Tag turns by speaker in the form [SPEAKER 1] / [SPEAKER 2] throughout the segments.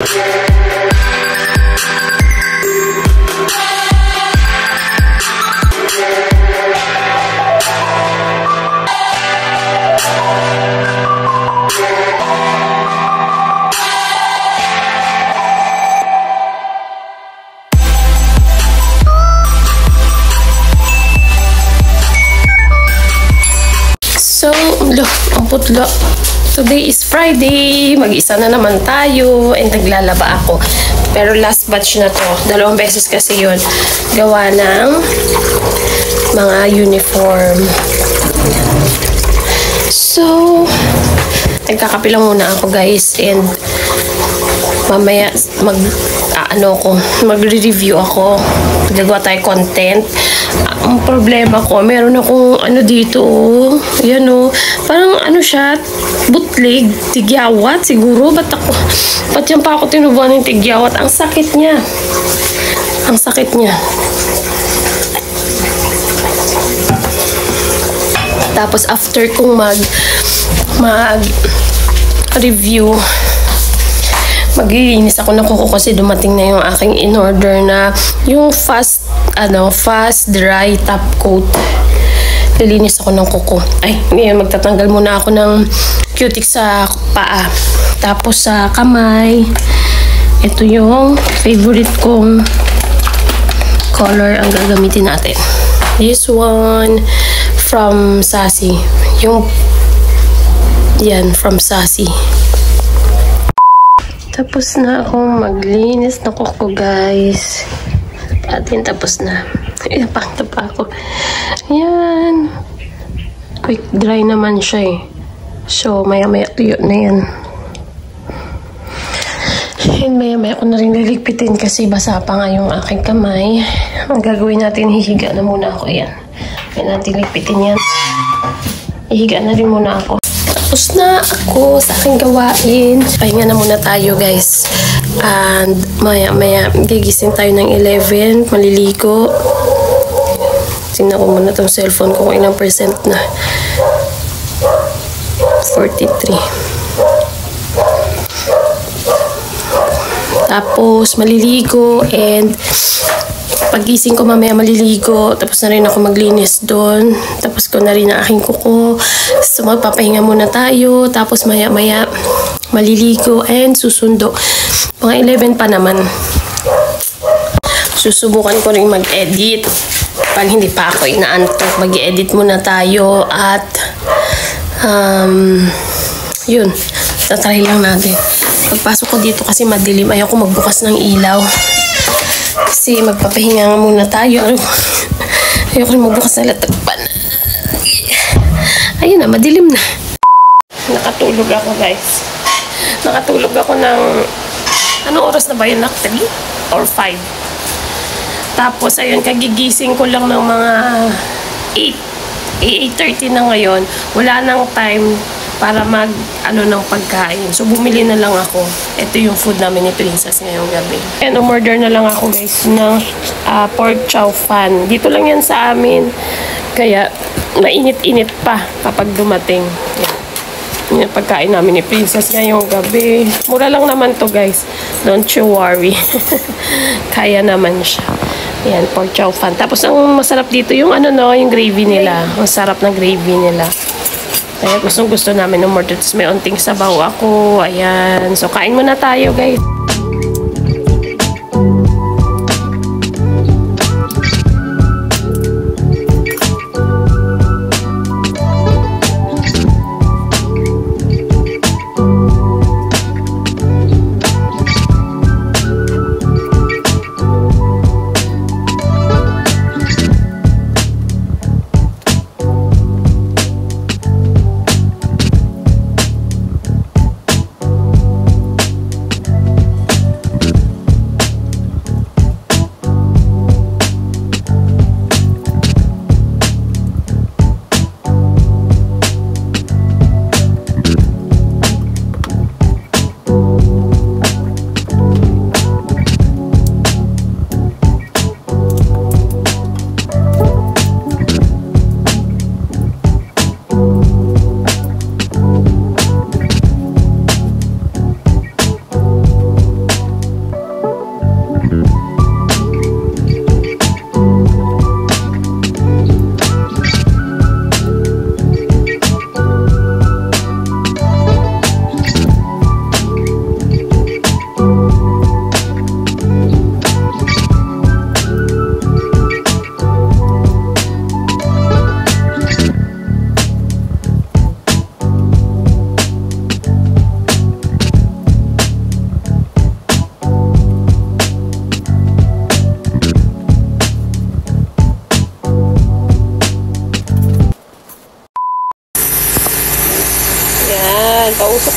[SPEAKER 1] So, ang putlo. Today is Friday. Mag-isa na naman tayo. And naglalaba ako. Pero last batch na to. 2 beses kasi yun. Gawa ng mga uniform. So, nagkakapilang muna ako guys. And mamaya magre-review ako. Gagawa tayo content. Ang problema ko, meron akong dito, yan parang siya, bootleg, tigyawat siguro, ba't yan pa ako tinubuan ng tigyawat? Ang sakit niya. Tapos after kong mag-review, maglilinis ako ng kuko kasi dumating na yung aking in-order na yung fast dry top coat. Lilinis ako ng kuko. Ay, ngayon magtatanggal muna ako ng cutex sa paa. Tapos sa kamay. Ito yung favorite kong color ang gagamitin natin. This one from Sassy. Yan, from Sassy. Tapos na akong maglinis ng kuko guys. Atin tapos na. Napakita pa ako. Ayan. Quick dry naman siya eh. So, maya-maya tuyo na yan. And maya-maya ko na rin liligpitin kasi basa pa nga yung aking kamay. Ang gagawin natin, hihiga na muna ako. Ayan. Kaya natin ligpitin yan. Hihiga na rin muna ako. Tapos na ako sa aking gawain. Pahinga na muna tayo guys. And maya-maya gigising tayo ng 11. Maliligo. Tingnan ko muna tong cellphone ko kung ilang percent na. 43. Tapos maliligo and pagising ko mamaya maliligo, tapos na rin ako maglinis doon, tapos ko na rin ang aking kuko. So magpapahinga muna tayo, tapos maya-maya maliligo and susundo. Mga 11 pa naman. Susubukan ko rin mag-edit. Pag hindi pa ako inaantok, mag-edit muna tayo at yun, tatry lang natin. Pagpasok ko dito kasi madilim, ayoko magbukas ng ilaw. Kasi magpapahinga nga muna tayo. Ayoko rin magbukas ng latagpan. Ayun na, madilim na. Nakatulog ako guys. Nakatulog ako ng anong oras na ba yun? 3 or 5. Tapos ayun, kagigising ko lang ng mga 8:30 na ngayon. Wala nang time para ng pagkain. So, bumili na lang ako. Ito yung food namin ni Princess ngayong gabi. And umorder na lang ako guys ng pork chow fan. Dito lang yan sa amin. Kaya, mainit-init pa kapag dumating. Yan yung pagkain namin ni Princess ngayong gabi. Mura lang naman to guys. Don't you worry. Kaya naman siya. Yan, pork chow fan. Tapos, ang masarap dito yung yung gravy nila. Ang sarap ng gravy nila. Kaya gusto namin umorder. Tapos may unting sabaw ako. Ayan. So, kain muna tayo, guys.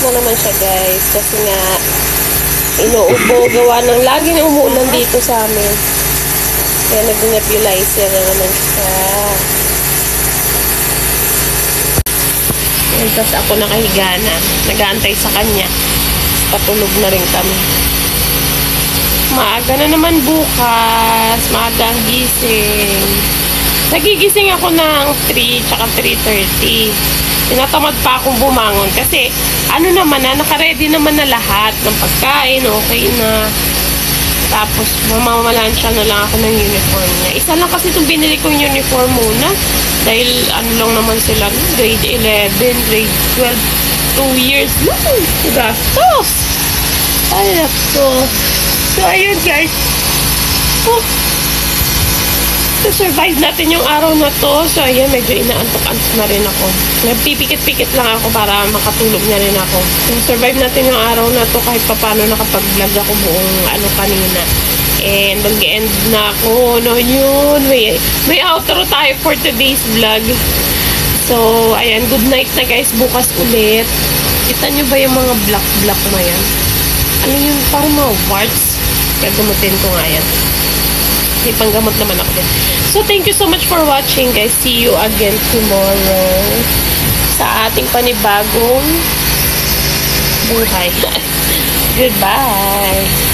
[SPEAKER 1] na naman siya guys. Kasi nga, inuubo. Gawa ng laging umuulan dito sa amin. Kaya nag-nebulizer na naman siya. Yan, tapos ako nakahiga na. Nag-aantay sa kanya. Patulog na rin kami. Maaga na naman bukas. Maaga ang gising. Nagigising ako ng 3 tsaka 3:30. Tinatamad pa akong bumangon kasi ano naman na, naka-ready naman na lahat ng pagkain, okay na. Tapos mamamalansya na lang ako ng uniform niya. Isa lang kasi itong binili kong uniform muna. Dahil ano lang naman sila, grade 11, grade 12, 2 years lang. Gastos! Ay, nako. So, ayun guys. Oh. Survive natin yung araw na to. So, ayan, medyo inaantok-antok na rin ako. Nagpipikit-pikit lang ako para makatulog na rin ako. So, survive natin yung araw na to kahit paano nakapag-vlog ako buong kanina. And mag-end na ako. No, yun. May outro tayo for today's vlog. So, ayan, good night na guys. Bukas ulit. Kita nyo ba yung mga black-black na yan? Ano yung parang mga warts? Gagamutin ko nga yan. May panggamot naman ako din. So, thank you so much for watching, guys. See you again tomorrow sa ating panibagong buhay. Goodbye!